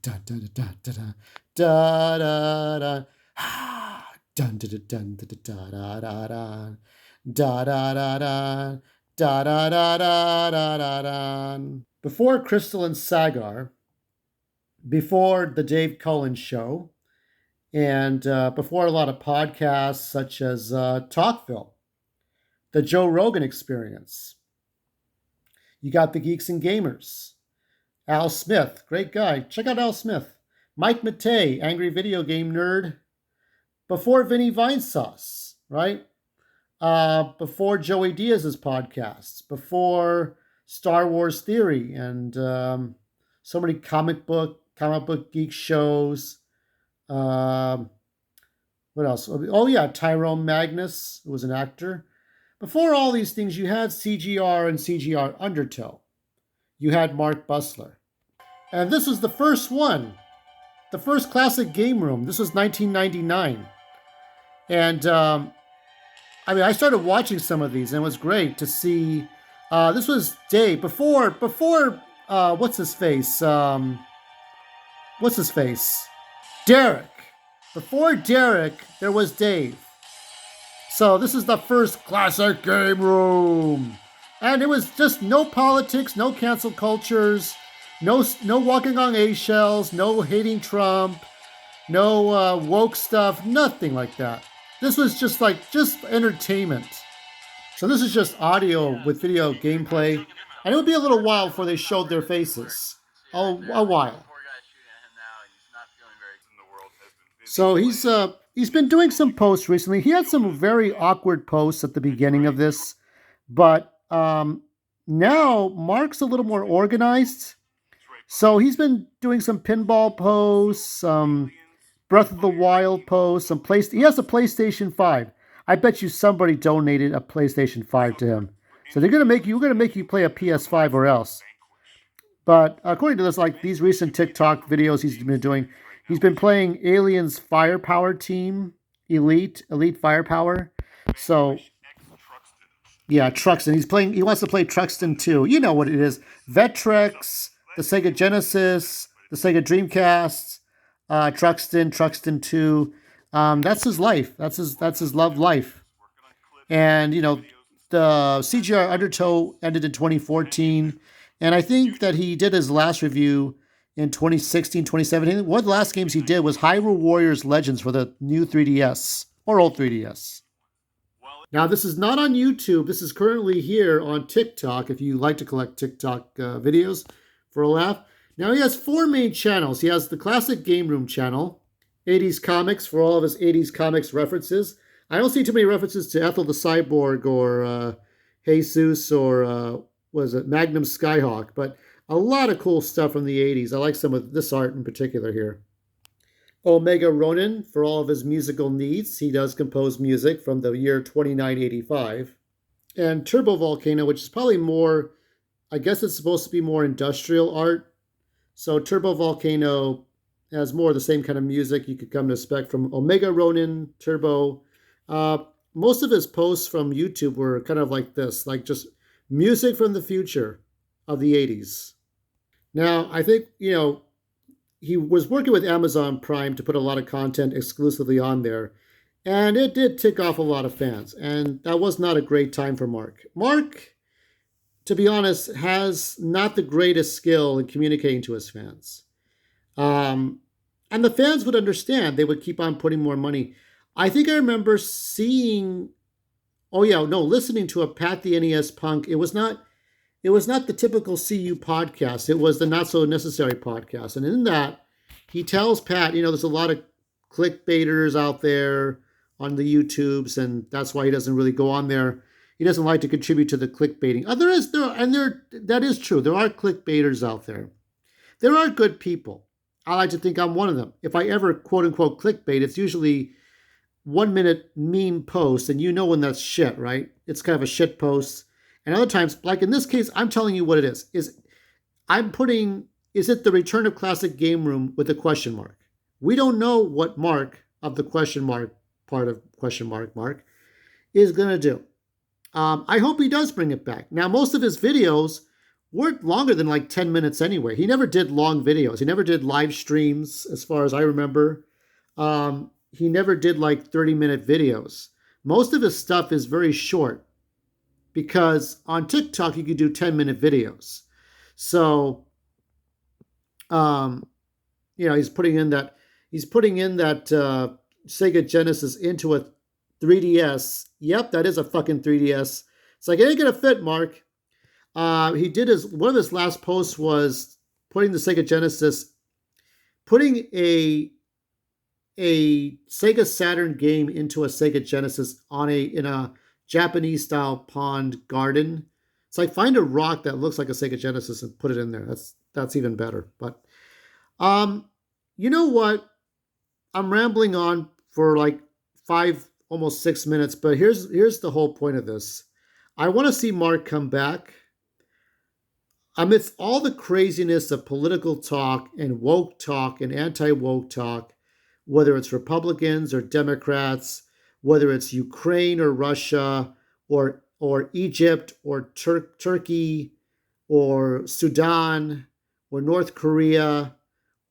da da da da da da da dun da da dun da da da da da da da da da da da da da da. Before Crystal and Sagar, before the Dave Cullen Show, and before a lot of podcasts such as Talkville, the Joe Rogan Experience. You got the Geeks and Gamers, Al Smith, great guy. Check out Al Smith. Mike Matei, angry video game nerd. Before Vinny Vinesauce, right? Before Joey Diaz's podcasts, before Star Wars Theory, and so many comic book geek shows. What else? Oh yeah, Tyrone Magnus, who was an actor. Before all these things, you had CGR and CGR Undertow. You had Mark Bussler. And this was the first one, the first classic game room. This was 1999. And I started watching some of these, and it was great to see. This was Dave before what's his face? Derek. Before Derek, there was Dave. So this is the first classic game room. And it was just no politics, no cancel cultures, no walking on eggshells, no hating Trump, no woke stuff, nothing like that. This was just entertainment. So this is just audio with video gameplay. And it would be a little while before they showed their faces. Oh, a while. So he's been doing some posts recently. He had some very awkward posts at the beginning of this, but now Mark's a little more organized. So he's been doing some pinball posts, some Breath of the Wild posts, he has a PlayStation 5. I bet you somebody donated a PlayStation 5 to him. So we're gonna make you play a PS5 or else. But according to this, like these recent TikTok videos he's been doing, he's been playing Aliens Firepower Team, Elite Firepower. So yeah, Truxton. He wants to play Truxton 2. You know what it is. Vectrex, the Sega Genesis, the Sega Dreamcast, Truxton 2. That's his life. That's his love life. And the CGR Undertow ended in 2014, and I think that he did his last review in 2016, 2017. One of the last games he did was Hyrule Warriors Legends for the new 3DS or old 3DS. Now, this is not on YouTube. This is currently here on TikTok, if you like to collect TikTok videos for a laugh. Now, he has 4 main channels. He has the Classic Game Room channel, 80s Comics for all of his 80s comics references. I don't see too many references to Ethel the Cyborg or Jesus or, Magnum Skyhawk, but a lot of cool stuff from the 80s. I like some of this art in particular here. Omega Ronin for all of his musical needs. He does compose music from the year 2985. And Turbo Volcano, which is probably more, I guess it's supposed to be more industrial art. So Turbo Volcano has more of the same kind of music you could come to expect from Omega Ronin, Turbo. Most of his posts from YouTube were kind of like this, like just music from the future of the 80s. Now, I think, he was working with Amazon Prime to put a lot of content exclusively on there, and it did tick off a lot of fans, and that was not a great time for Mark. Mark, to be honest, has not the greatest skill in communicating to his fans. And the fans would understand. They would keep on putting more money. I think I remember listening to a Pat the NES Punk. It was not the typical CU podcast. It was the Not So Necessary podcast. And in that, he tells Pat, there's a lot of clickbaiters out there on the YouTubes, and that's why he doesn't really go on there. He doesn't like to contribute to the clickbaiting. That is true. There are clickbaiters out there. There are good people. I like to think I'm one of them. If I ever quote unquote clickbait, it's usually 1 minute meme post, and when that's shit, right? It's kind of a shit post. And other times, like in this case, I'm telling you what it is. Is it the return of Classic Game Room with a question mark? We don't know what Mark of the question mark part of question mark Mark is going to do. I hope he does bring it back. Now, most of his videos weren't longer than like 10 minutes anyway. He never did long videos. He never did live streams, as far as I remember. He never did like 30-minute videos. Most of his stuff is very short because on TikTok you could do 10-minute videos. So, um, he's putting in that Sega Genesis into a 3DS. Yep, that is a fucking 3DS. It's like, it ain't gonna fit, Mark. He did one of his last posts was putting the Sega Genesis, putting a Sega Saturn game into a Sega Genesis in a Japanese style pond garden. It's like, find a rock that looks like a Sega Genesis and put it in there. That's even better. But you know what? I'm rambling on for like almost 6 minutes, but here's the whole point of this. I want to see Mark come back. Amidst all the craziness of political talk and woke talk and anti-woke talk, whether it's Republicans or Democrats, whether it's Ukraine or Russia or Egypt or Turkey or Sudan or North Korea,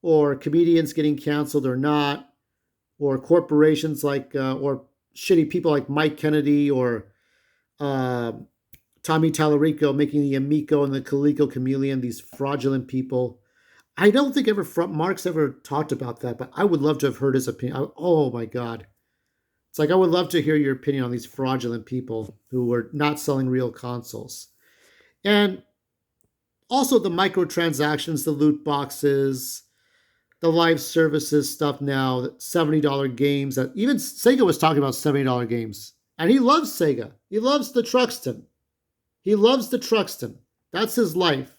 or comedians getting canceled or not, or corporations or shitty people like Mike Kennedy or uh, Tommy Tallarico making the Amico and the Calico Chameleon, these fraudulent people. I don't think Mark's ever talked about that, but I would love to have heard his opinion. Oh my God. It's like, I would love to hear your opinion on these fraudulent people who are not selling real consoles. And also the microtransactions, the loot boxes, the live services stuff now, $70 games, that even Sega was talking about $70 games. And he loves Sega. He loves the Truxton. He loves the Truxton. That's his life.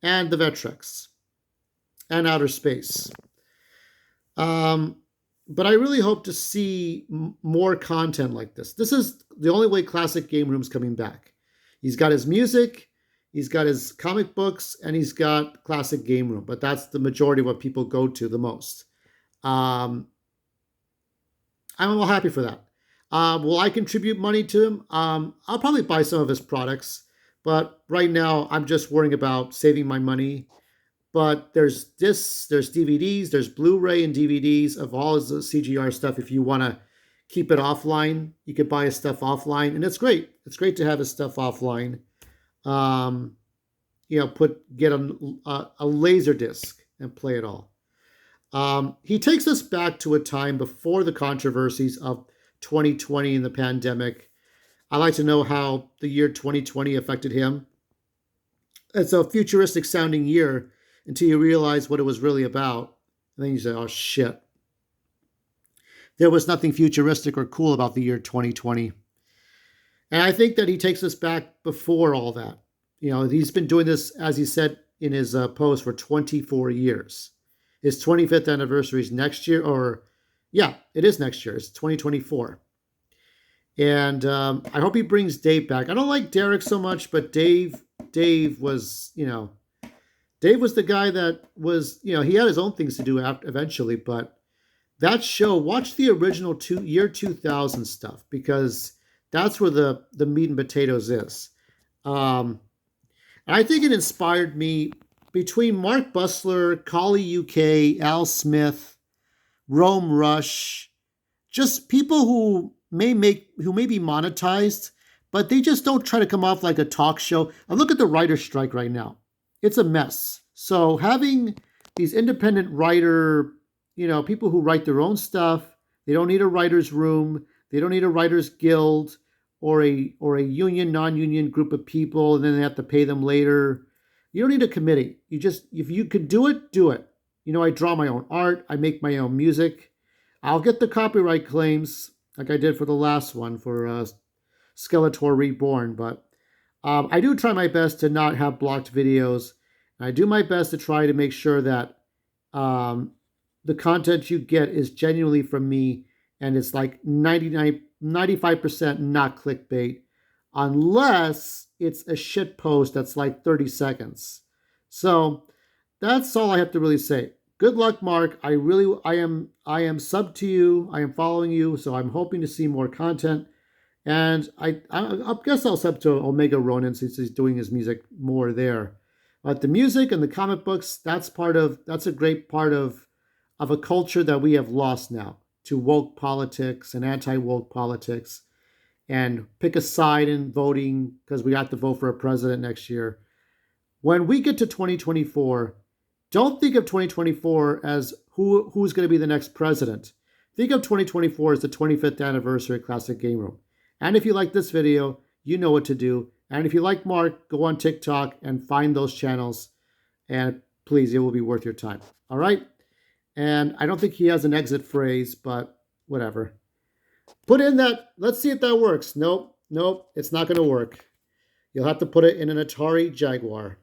And the Vectrex. And outer space. But I really hope to see more content like this. This is the only way Classic Game Room's coming back. He's got his music, he's got his comic books, and he's got Classic Game Room. But that's the majority of what people go to the most. I'm all happy for that. Will I contribute money to him? I'll probably buy some of his products. But right now, I'm just worrying about saving my money. But there's discs, there's DVDs, there's Blu-ray and DVDs of all his CGR stuff. If you want to keep it offline, you could buy his stuff offline, and it's great. It's great to have his stuff offline. Get a laser disc and play it all. He takes us back to a time before the controversies of 2020 and the pandemic. I like to know how the year 2020 affected him. It's a futuristic sounding year until you realize what it was really about. And then you say, oh shit. There was nothing futuristic or cool about the year 2020. And I think that he takes us back before all that. He's been doing this, as he said in his post, for 24 years. His 25th anniversary is next year, it is next year. It's 2024. And I hope he brings Dave back. I don't like Derek so much, but Dave was, Dave was the guy that was, he had his own things to do eventually, but that show, watch the original year 2000 stuff, because that's where the meat and potatoes is. I think it inspired me between Mark Bussler, Kali UK, Al Smith, Rome Rush, just people who may be monetized, but they just don't try to come off like a talk show. And look at the writer's strike right now. It's a mess. So having these independent writer, people who write their own stuff, they don't need a writer's room, they don't need a writer's guild or a union, non-union group of people, and then they have to pay them later. You don't need a committee. If you could do it, do it. I draw my own art, I make my own music. I'll get the copyright claims like I did for the last one for Skeletor Reborn, but I do try my best to not have blocked videos. I do my best to try to make sure that the content you get is genuinely from me, and it's like 95% not clickbait, unless it's a shit post that's like 30 seconds. So that's all I have to really say. Good luck, Mark. I am sub to you. I am following you, so I'm hoping to see more content. And I guess I'll sub to Omega Ronin since he's doing his music more there. But the music and the comic books, that's a great part of a culture that we have lost now to woke politics and anti-woke politics, and pick a side in voting because we have to vote for a president next year. When we get to 2024, don't think of 2024 as who's going to be the next president. Think of 2024 as the 25th anniversary of Classic Game Room. And if you like this video, you know what to do. And if you like Mark, go on TikTok and find those channels. And please, it will be worth your time. All right? And I don't think he has an exit phrase, but whatever. Put in that, let's see if that works. Nope, it's not going to work. You'll have to put it in an Atari Jaguar.